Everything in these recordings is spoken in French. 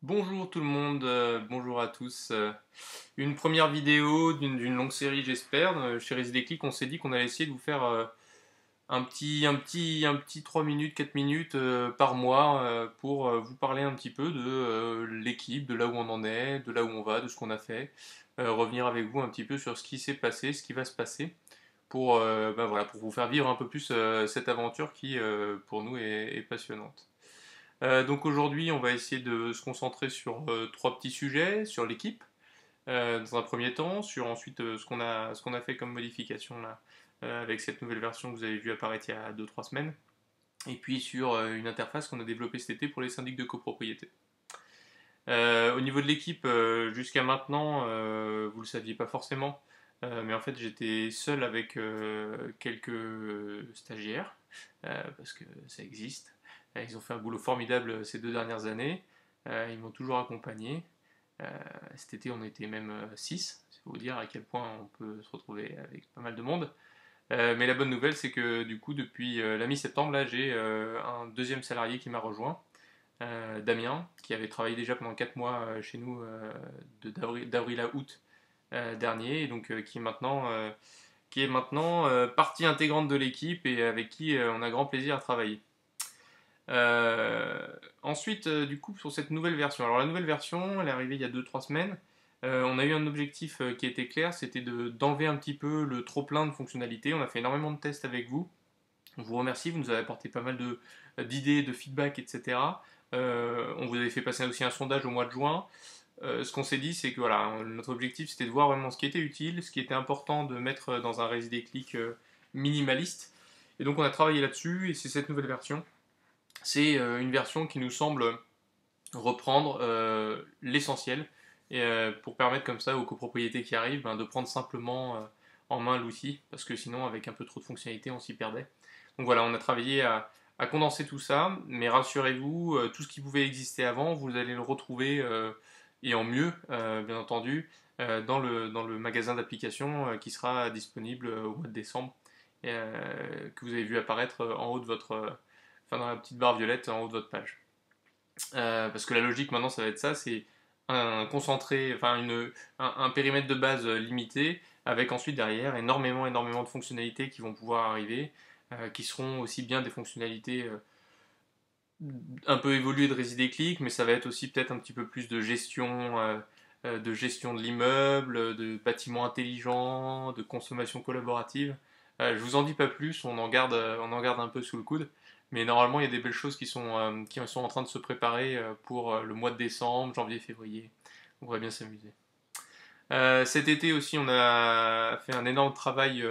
Bonjour tout le monde, bonjour à tous. Une première vidéo d'une longue série j'espère. Chez Résidéclic, on s'est dit qu'on allait essayer de vous faire un petit 3 minutes, 4 minutes par mois pour vous parler un petit peu de l'équipe, de là où on en est, de là où on va, de ce qu'on a fait. Revenir avec vous un petit peu sur ce qui s'est passé, ce qui va se passer pour, voilà, pour vous faire vivre un peu plus cette aventure qui pour nous est passionnante. Donc aujourd'hui, on va essayer de se concentrer sur trois petits sujets, sur l'équipe, dans un premier temps, sur ensuite ce qu'on a fait comme modification là, avec cette nouvelle version que vous avez vu apparaître il y a 2-3 semaines, et puis sur une interface qu'on a développée cet été pour les syndics de copropriété. Au niveau de l'équipe, jusqu'à maintenant, vous le saviez pas forcément, mais en fait j'étais seul avec quelques stagiaires, parce que ça existe. Ils ont fait un boulot formidable ces 2 dernières années. Ils m'ont toujours accompagné. Euh, Cet été, on était même 6. C'est pour vous dire à quel point on peut se retrouver avec pas mal de monde. Mais la bonne nouvelle, c'est que du coup, depuis la mi-septembre, là, j'ai un deuxième salarié qui m'a rejoint, Damien, qui avait travaillé déjà pendant 4 mois chez nous d'avril à août dernier, et donc qui est maintenant partie intégrante de l'équipe et avec qui on a grand plaisir à travailler. Ensuite, du coup, sur cette nouvelle version. Alors, la nouvelle version, elle est arrivée il y a 2-3 semaines. On a eu un objectif qui était clair, c'était d'enlever un petit peu le trop-plein de fonctionnalités. On a fait énormément de tests avec vous. On vous remercie, vous nous avez apporté pas mal d'idées, de feedback, etc. On vous avait fait passer aussi un sondage au mois de juin. Ce qu'on s'est dit, c'est que voilà, notre objectif, c'était de voir vraiment ce qui était utile, ce qui était important de mettre dans un Résidéclic minimaliste. Et donc, on a travaillé là-dessus, et c'est cette nouvelle version. C'est une version qui nous semble reprendre l'essentiel et pour permettre comme ça aux copropriétés qui arrivent de prendre simplement en main l'outil parce que sinon avec un peu trop de fonctionnalités on s'y perdait. Donc voilà, on a travaillé à condenser tout ça, mais rassurez-vous, tout ce qui pouvait exister avant, vous allez le retrouver et en mieux, bien entendu, dans le magasin d'applications qui sera disponible au mois de décembre, que vous avez vu apparaître en haut de votre, enfin dans la petite barre violette en haut de votre page. Parce que la logique maintenant, ça va être ça, c'est un concentré, enfin un périmètre de base limité, avec ensuite derrière énormément de fonctionnalités qui vont pouvoir arriver, qui seront aussi bien des fonctionnalités un peu évoluées de Résidéclic, mais ça va être aussi peut-être un petit peu plus de gestion de l'immeuble, de bâtiments intelligents, de consommation collaborative. Je vous en dis pas plus, on en garde un peu sous le coude. Mais normalement, il y a des belles choses qui sont en train de se préparer pour le mois de décembre, janvier, février. On va bien s'amuser. Cet été aussi, on a fait un énorme travail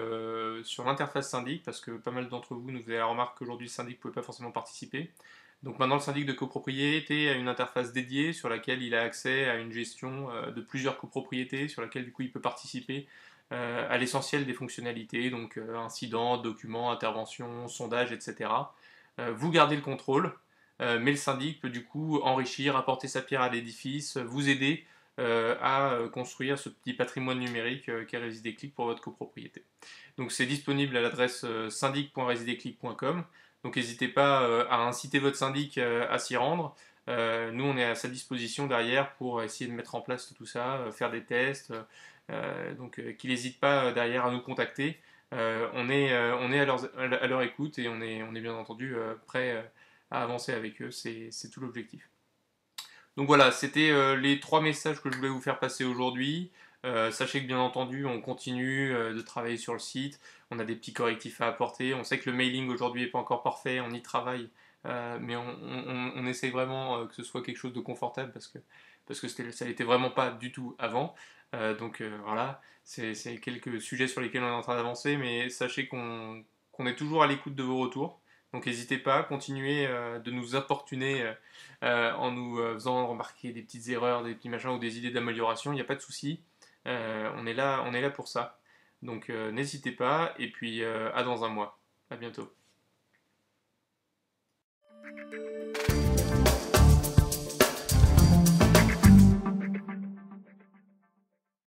sur l'interface syndic parce que pas mal d'entre vous nous faisaient la remarque qu'aujourd'hui le syndic ne pouvait pas forcément participer. Donc maintenant, le syndic de copropriété a une interface dédiée sur laquelle il a accès à une gestion de plusieurs copropriétés, sur laquelle du coup il peut participer à l'essentiel des fonctionnalités, donc incidents, documents, interventions, sondages, etc. Vous gardez le contrôle, mais le syndic peut du coup enrichir, apporter sa pierre à l'édifice, vous aider à construire ce petit patrimoine numérique qu'est Résidéclic pour votre copropriété. Donc c'est disponible à l'adresse syndic.residéclic.com. Donc n'hésitez pas à inciter votre syndic à s'y rendre. Nous, on est à sa disposition derrière pour essayer de mettre en place tout ça, faire des tests. Donc qu'il n'hésite pas derrière à nous contacter. On est à leur écoute et on est bien entendu prêt à avancer avec eux. C'est tout l'objectif. Donc voilà, c'était les trois messages que je voulais vous faire passer aujourd'hui. Sachez que bien entendu, on continue de travailler sur le site. On a des petits correctifs à apporter. On sait que le mailing aujourd'hui n'est pas encore parfait. On y travaille. Mais on essaye vraiment que ce soit quelque chose de confortable parce que ça n'était vraiment pas du tout avant. Donc voilà, c'est quelques sujets sur lesquels on est en train d'avancer. Mais sachez qu'on est toujours à l'écoute de vos retours. Donc n'hésitez pas, continuez de nous importuner en nous faisant remarquer des petites erreurs, des petits machins ou des idées d'amélioration, il n'y a pas de souci. On est là pour ça. Donc n'hésitez pas et puis à dans un mois. À bientôt.